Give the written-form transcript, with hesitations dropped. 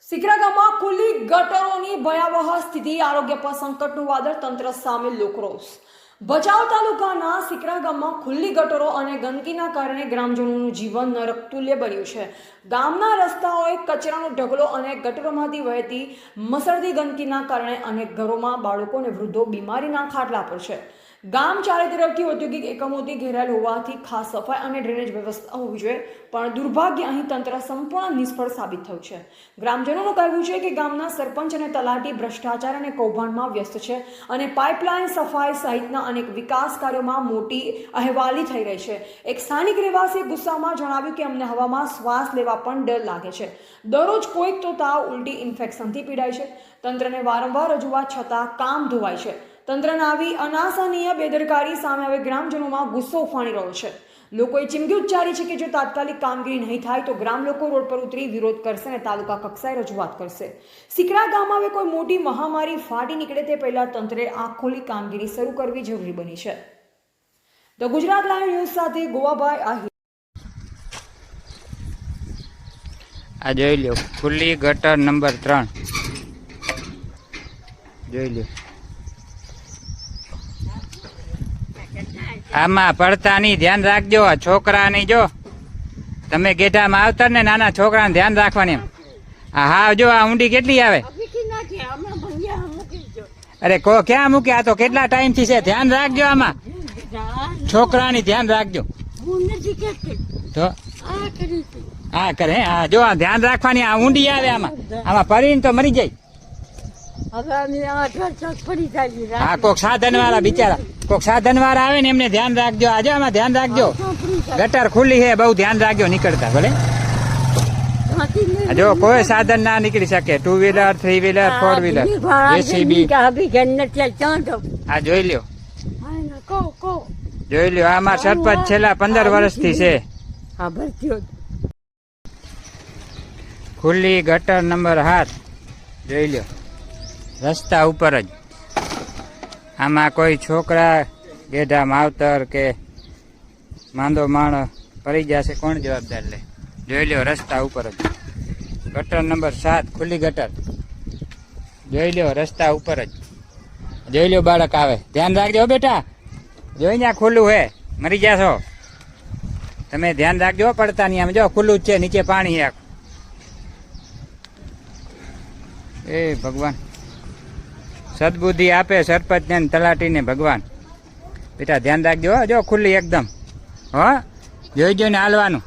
સિકરા ગામમાં ખુલ્લી ગટરોની ભયાવહ સ્થિતિ, આરોગ્ય પર સંકટનું વાદળ, તંત્ર સામે લોકરોષ। ભચાઉ તાલુકાના સિકરા ગામમાં ખુલ્લી ગટરો અને ગંદકીના કારણે ગ્રામજનોનું જીવન નરકતુલ્ય બન્યું છે। ગામના રસ્તાઓએ કચરાનો ઢગલો અને ગટરોમાંથી વહેતી મસળતી ગંદકીના કારણે અનેક ઘરોમાં બાળકો અને વૃદ્ધો બીમારીના ખાટલા પર છે। ગામ ચારે તરફથી ઔદ્યોગિક એકમોથી ઘેરાયેલ હોવાથી ખાસ સફાઈ અને ડ્રેનેજ વ્યવસ્થા હોવી જોઈએ, પણ દુર્ભાગ્ય અહીં તંત્ર સંપૂર્ણ નિષ્ફળ સાબિત થયું છે। ગ્રામજનોનું કહેવું છે કે ગામના સરપંચ અને તલાટી ભ્રષ્ટાચાર અને કૌભાંડમાં વ્યસ્ત છે અને પાઇપલાઇન, સફાઈ સહિતના અનેક વિકાસ કાર્યોમાં મોટી અહેવાલી થઈ રહી છે। એક સ્થાનિક રહેવાસીએ ગુસ્સામાં જણાવ્યું કે અમને હવામાં શ્વાસ લેવા પણ ડર લાગે છે। દરરોજ કોઈક તો તાવ, ઉલટી, ઇન્ફેક્શનથી પીડાય છે। તંત્રને વારંવાર રજૂઆત છતાં કામ ધોવાય છે। તંત્રના આવી અનાસનીય બેદરકારી સામે હવે ગ્રામજનોમાં ગુસ્સો ઉફાણી રહ્યો છે। લોકોએ ચીમકી ઉચ્ચારી છે કે જો તાત્કાલિક કામગીરી નહીં થાય તો ગ્રામ લોકો રોડ પર ઉતરી વિરોધ કરશે અને તાલુકા કક્ષાએ રજૂઆત કરશે। સિકરા ગામમાં હવે કોઈ મોટી મહામારી ફાટી નીકળે તે પહેલા તંત્રે આંખ ખોલી કામગીરી શરૂ કરવી જરૂરી બની છે। ધ ગુજરાત લાઈવ ન્યૂઝ સાથે ગોવાભાઈ આહિર। આ જોઈ લો, ખુલ્લી ગટર નંબર 3 જોઈ લો। આમાં પડતા નહીં, ધ્યાન રાખજો। આ છોકરાની જો તમે ગેટામાં આવતા ને નાના છોકરાને ધ્યાન રાખવાની। હા જો આ ઊંડી કેટલી આવે। અરે કો ક્યાં મૂકે? આ તો કેટલા ટાઈમ થી છે, ધ્યાન રાખજો। આમાં છોકરાની ધ્યાન રાખજો। તો હા કરે, હા જો આ ધ્યાન રાખવાની। આ ઊંડી આવે, આમાં પડીને તો મરી જાય। હા કોક સાધન વાળા બિચારા, કોક સાધન વાળા આવે ને એમને ધ્યાન રાખજો। આજે આમાં ધ્યાન રાખજો, ગટર ખુલ્લી છે, બહુ ધ્યાન રાખજો નીકળતા। ભલે જો કોઈ સાધન ના નીકળી શકે, 2 વ્હીલર, 3 વ્હીલર, 4 વ્હીલર, જેસીબી। આ જોઈ લ્યો, જોઈ લ્યો। આમાં સરપંચ છેલ્લા 15 વર્ષથી છે। ખુલ્લી ગટર નંબર 7 જોઈ લ્યો, રસ્તા ઉપર જ। આમાં કોઈ છોકરા ગેઢા માવતર કે માંદો માણસ પડી જશે, કોણ જવાબદાર લે? જોઈ લ્યો, રસ્તા ઉપર જ ગટર નંબર 7 ખુલ્લી ગટર જોઈ લ્યો, રસ્તા ઉપર જ જોઈ લ્યો। બાળક આવે, ધ્યાન રાખજો બેટા, જોઈને ખુલ્લું હે, મરી જાશો તમે। ધ્યાન રાખજો, પડતા નહીં। આમ જો ખુલ્લું જ છે, નીચે પાણી આખું। એ ભગવાન સદબુદ્ધિ આપે સરપંચ ને તલાટીને ભગવાન। બેટા ધ્યાન રાખજો, જો ખુલ્લી એકદમ, હો જોઈ જોઈને હાલવાનું।